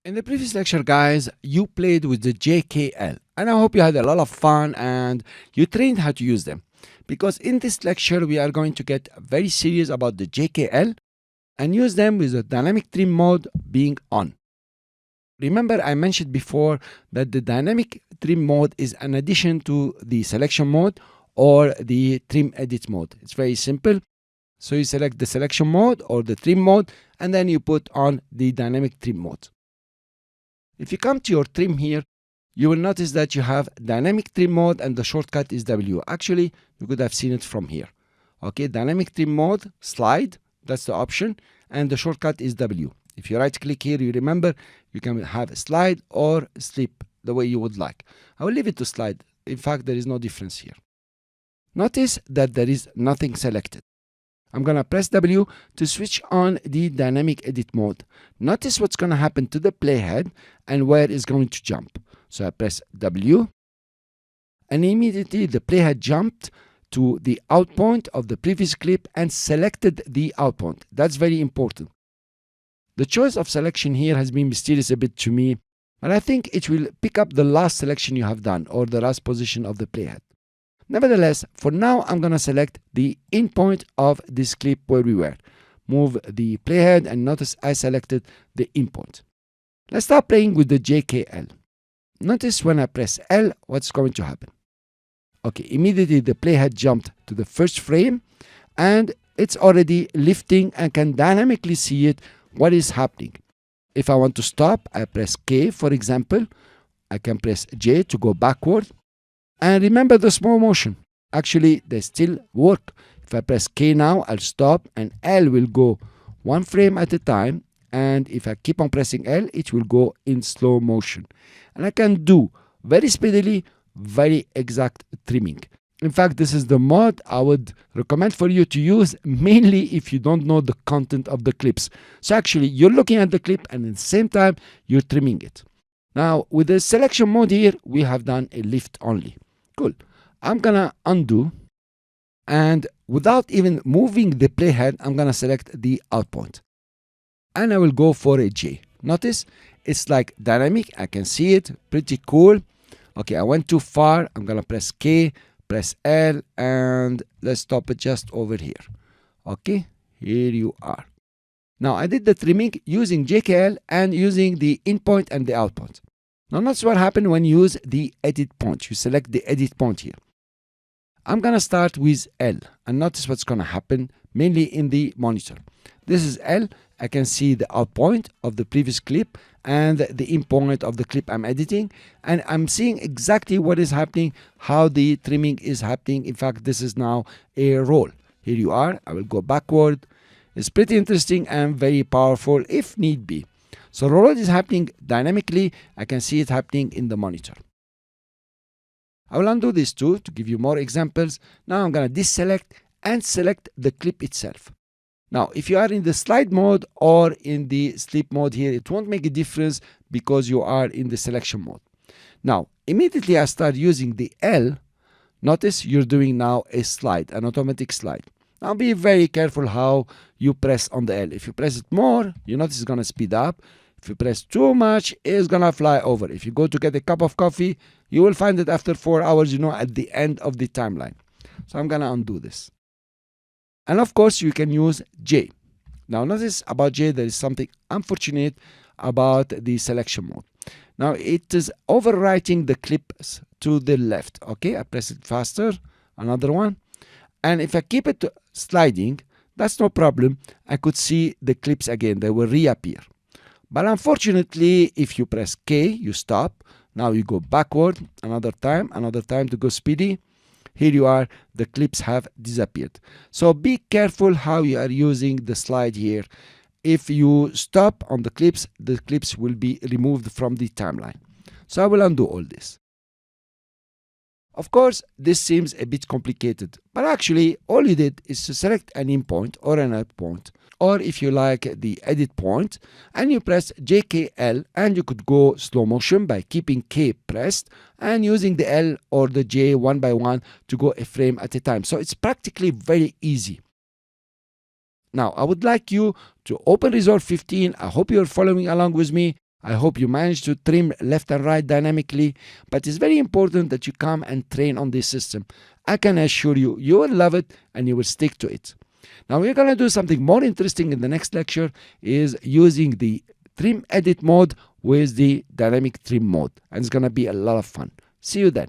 In the previous lecture, guys, you played with the JKL, and I hope you had a lot of fun and you trained how to use them. Because in this lecture, we are going to get very serious about the JKL and use them with the dynamic trim mode being on. Remember, I mentioned before that the dynamic trim mode is an addition to the selection mode or the trim edit mode. It's very simple. So you select the selection mode or the trim mode, and then you put on the dynamic trim mode. If you come to your trim here, you will notice that you have dynamic trim mode and the shortcut is W. Actually, you could have seen it from here. Okay, dynamic trim mode, slide, that's the option, and the shortcut is W. If you right click here, you remember you can have a slide or sleep the way you would like. I will leave it to slide. In fact, there is no difference here. Notice that there is nothing selected. I'm going to press W to switch on the dynamic edit mode. Notice what's going to happen to the playhead and where it's going to jump. So I press W and immediately the playhead jumped to the out point of the previous clip and selected the out point. That's very important. The choice of selection here has been mysterious a bit to me, but I think it will pick up the last selection you have done or the last position of the playhead. Nevertheless, for now, I'm going to select the in point of this clip where we were. Move the playhead and notice I selected the in point. Let's start playing with the JKL. Notice when I press L, what's going to happen. Okay, immediately the playhead jumped to the first frame and it's already lifting and can dynamically see it, what is happening. If I want to stop, I press K, for example. I can press J to go backward. And remember the slow motion. Actually, they still work. If I press K now, I'll stop and L will go one frame at a time. And if I keep on pressing L, it will go in slow motion. And I can do very speedily, very exact trimming. In fact, this is the mode I would recommend for you to use, mainly if you don't know the content of the clips. So actually, you're looking at the clip and at the same time, you're trimming it. Now, with the selection mode here, we have done a lift only. Cool. I'm gonna undo, and without even moving the playhead, I'm gonna select the out point. And I will go for a J. Notice it's like dynamic. I can see it. Pretty cool. Okay, I went too far. I'm gonna press K, press L, and let's stop it just over here. Okay, here you are. Now I did the trimming using JKL and using the in point and the out point. Now notice what happened when you use the edit point. You select the edit point here. I'm gonna start with L and notice what's gonna happen mainly in the monitor. This is L. I can see the out point of the previous clip and the in point of the clip I'm editing, and I'm seeing exactly what is happening, how the trimming is happening. In fact, this is now a roll. Here you are. I will go backward. It's pretty interesting and very powerful if need be. So roll is happening dynamically. I can see it happening in the monitor. I will undo this too to give you more examples. Now I'm going to deselect and select the clip itself. Now, if you are in the slide mode or in the sleep mode here, it won't make a difference because you are in the selection mode. Now, immediately I start using the L. Notice you're doing now a slide, an automatic slide. Now be very careful how you press on the L. If you press it more, you notice it's going to speed up. If you press too much, it's going to fly over. If you go to get a cup of coffee, you will find it after 4 hours, at the end of the timeline. So I'm going to undo this. And of course, you can use J. Now notice about J, there is something unfortunate about the selection mode. Now it is overwriting the clips to the left. Okay, I press it faster. Another one. And if I keep it sliding, that's no problem. I could see the clips again. They will reappear. But unfortunately, if you press K, you stop. Now you go backward another time to go speedy. Here you are. The clips have disappeared. So be careful how you are using the slide here. If you stop on the clips will be removed from the timeline. So I will undo all this. Of course, this seems a bit complicated, but actually all you did is to select an in point or an out point, or if you like the edit point, and you press JKL, and you could go slow motion by keeping K pressed and using the L or the J one by one to go a frame at a time. So it's practically very easy. Now, I would like you to open Resolve 15. I hope you're following along with me. I hope you manage to trim left and right dynamically, but it's very important that you come and train on this system. I can assure you, you will love it and you will stick to it. Now we're going to do something more interesting in the next lecture, is using the trim edit mode with the dynamic trim mode, and it's going to be a lot of fun. See you then.